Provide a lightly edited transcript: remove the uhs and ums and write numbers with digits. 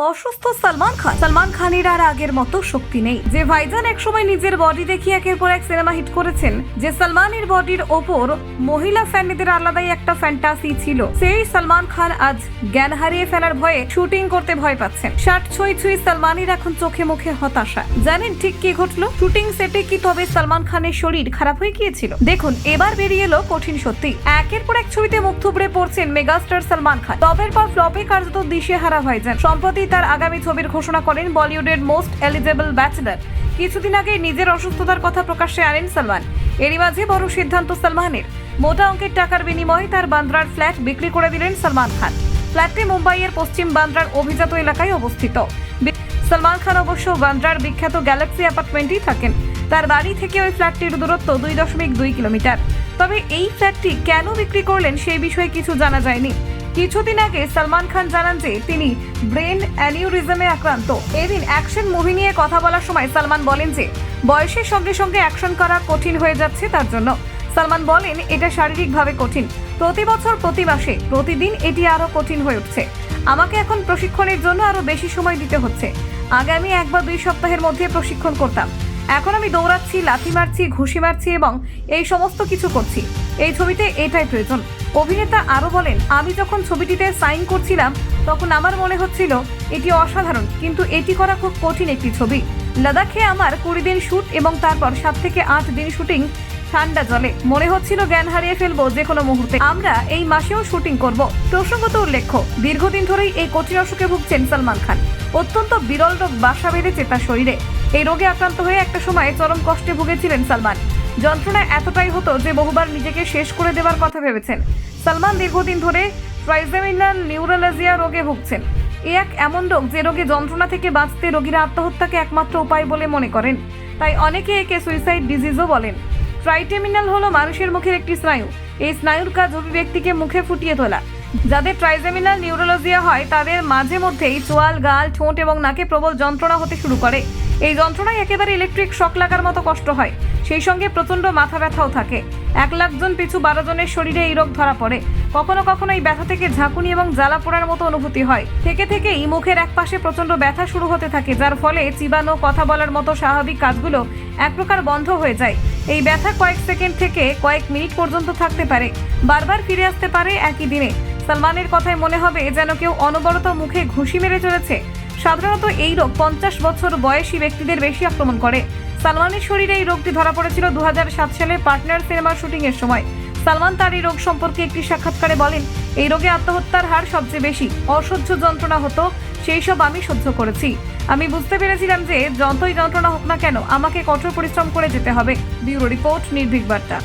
অসুস্থ সালমান খানের আর আগের মতো শক্তি নেই। যে ভাইজান একসময় নিজের বডি দেখিয়ে একের পর এক সিনেমা হিট করেছেন, যে সালমানের বডির ওপর মহিলা ফ্যানদের আলাদাই একটা ফ্যান্টাসি ছিল, সেই সালমান খান আজ জ্ঞান হারিয়ে ফেলার ভয়ে শুটিং করতে ভয় পাচ্ছেন। 60 ছুঁই সালমানের এখন চোখে মুখে হতাশা। জানেন ঠিক কি ঘটলো? শুটিং সেটে কি তবে সালমান খানের শরীর খারাপ হয়ে গিয়েছিল? দেখুন, এবার বেরিয়ে এলো কঠিন সত্যি। একের পর এক ছবিতে মুখ থুবড়ে পড়ছেন মেগাস্টার সালমান খান। টপের পর ফ্লপে কার্যত দিশেহারা ভাইজান। সম্প্রতি তার আগামী ছবির ঘোষণা করেন বলিউডের মোস্ট এলিজেবল ব্যাচেলর। কিছুদিন আগে নিজের অসুস্থতার কথা প্রকাশ্যে আনেন সালমান। এরই মাঝে বড় সিদ্ধান্ত সালমানের। মোটা অঙ্কের টাকার বিনিময়ে তার বান্দ্রার ফ্ল্যাট বিক্রি করে দিলেন সালমান খান। ফ্ল্যাটটি মুম্বাইয়ের পশ্চিম বান্দ্রার অভিজাত এলাকায় অবস্থিত। সালমান খান অবশ্য বান্দ্রার বিখ্যাত গ্যালাক্সি অ্যাপার্টমেন্টেই থাকেন। তার বাড়ি থেকে ওই ফ্ল্যাটটির দূরত্ব 2.2 কিলোমিটার। তবে এই ফ্ল্যাটটি কেন বিক্রি করলেন সেই বিষয়ে কিছু জানা যায়নি। কিছুদিন আগে সালমান খান জানান যে তিনি ব্রেন অ্যানিউরিজমে আক্রান্ত। এদিন অ্যাকশন মুভি নিয়ে কথা বলার সময় সালমান বলেন যে বয়সের সঙ্গে সঙ্গে অ্যাকশন করা কঠিন হয়ে যাচ্ছে তার জন্য। সালমান বলেন, এটা শারীরিকভাবে কঠিন। প্রতি বছর, প্রতি মাসে, প্রতিদিন এটি আরো কঠিন হয়ে উঠছে। আমাকে এখন প্রশিক্ষণের জন্য আরো বেশি সময় দিতে হচ্ছে। আগে আমি 1 বা 2 সপ্তাহের মধ্যে প্রশিক্ষণ করতাম। এখন আমি দৌড়াচ্ছি, লাথি মারছি, ঘুষি মারছি এবং এই সমস্ত কিছু করছি। এই ছবিতে এটাই প্রয়োজন। অভিনেতা আরো বলেন, আমি যখন ছবিটিতে সাইন করছিলাম তখন আমার মনে হচ্ছিল এটি অসাধারণ, কিন্তু এটি করা খুব কঠিন একটি ছবি। লাদাখে আমার 20 দিন শুট এবং তারপর 7 থেকে 8 দিন শুটিং ঠান্ডা জলে। মনে হচ্ছিল জ্ঞান হারিয়ে ফেলবো যে কোনো মুহূর্তে। আমরা এই মাসেও শুটিং করব। প্রসঙ্গত উল্লেখ্য, দীর্ঘদিন ধরেই এই কঠিন অসুখে ভুগছেন সালমান খান। অত্যন্ত বিরল রোগ বাসা বেঁধেছে তার শরীরে। এই রোগে আক্রান্ত হয়ে একটা সময় চরম কষ্টে ভুগেছিলেন সালমান। যন্ত্রণা এতটাই হতো যে বহুবার নিজেকে শেষ করে দেওয়ার কথা ভেবেছেন। সালমান দীর্ঘদিন ধরে ট্রাইজেমিনাল নিউরোলজিয়া রোগে ভুগছেন। এক এমন রোগ যে রোগে যন্ত্রণা থেকে বাঁচতে রোগীরা আত্মহত্যাকে একমাত্র উপায় বলে মনে করেন। তাই অনেকে একে সুইসাইড ডিজিজও বলেন। ট্রাইটেমিনাল হলো মানুষের মুখের একটি স্নায়ু। এই স্নায়ুর কাজ ব্যক্তিকে মুখে ফুটিয়ে তোলা। যাদের ট্রাইজেমিনাল নিউরোলজিয়া হয় তাদের মাঝে মধ্যেই চোয়াল, গাল, ঠোঁট এবং নাকে প্রবল যন্ত্রণা হতে শুরু করে। এই যন্ত্রণায় একেবারে ইলেকট্রিক শক লাগার মতো কষ্ট হয়। সেই সঙ্গে প্রচন্ড মাথা ব্যথাও থাকে। 1 লাখ জন পিছু 12 জনের শরীরে এই রোগ ধরা পড়ে। কখনো কখনো এই ব্যথা থেকে ঝাঁকুনি এবং জ্বালা পোড়ার মতো অনুভূতি হয়। থেকেই মুখের এক পাশে প্রচন্ড ব্যথা শুরু হতে থাকে, যার ফলে চিবানো, কথা বলার মতো স্বাভাবিক কাজগুলো এক প্রকার বন্ধ হয়ে যায়। এই ব্যথা কয়েক সেকেন্ড থেকে কয়েক মিনিট পর্যন্ত থাকতে পারে, বারবার ফিরে আসতে পারে একই দিনে। সালমানের কথায় মনে হবে যেন কেউ অনবরত মুখে ঘুষি মেরে চলেছে। সাধারণত এই রোগ 50 বছর বয়সী ব্যক্তিদের বেশি আক্রমণ করে। সালমানের শরীরে এই রোগটি ধরা পড়েছিল 2007 সালে পার্টনার সিনেমার শুটিং এর সময়। সালমান তার এই রোগ সম্পর্কে একটি সাক্ষাৎকারে বলেন, এই রোগে আত্মহত্যার হার সবচেয়ে বেশি। অসহ্য যন্ত্রণা হতো, সেই সব আমি সহ্য করেছি। আমি বুঝতে পেরেছিলাম যে যতই যন্ত্রণা হোক না কেন আমাকে কঠোর পরিশ্রম করে যেতে হবে। ব্যুরো রিপোর্ট, নির্ভীক বার্তা।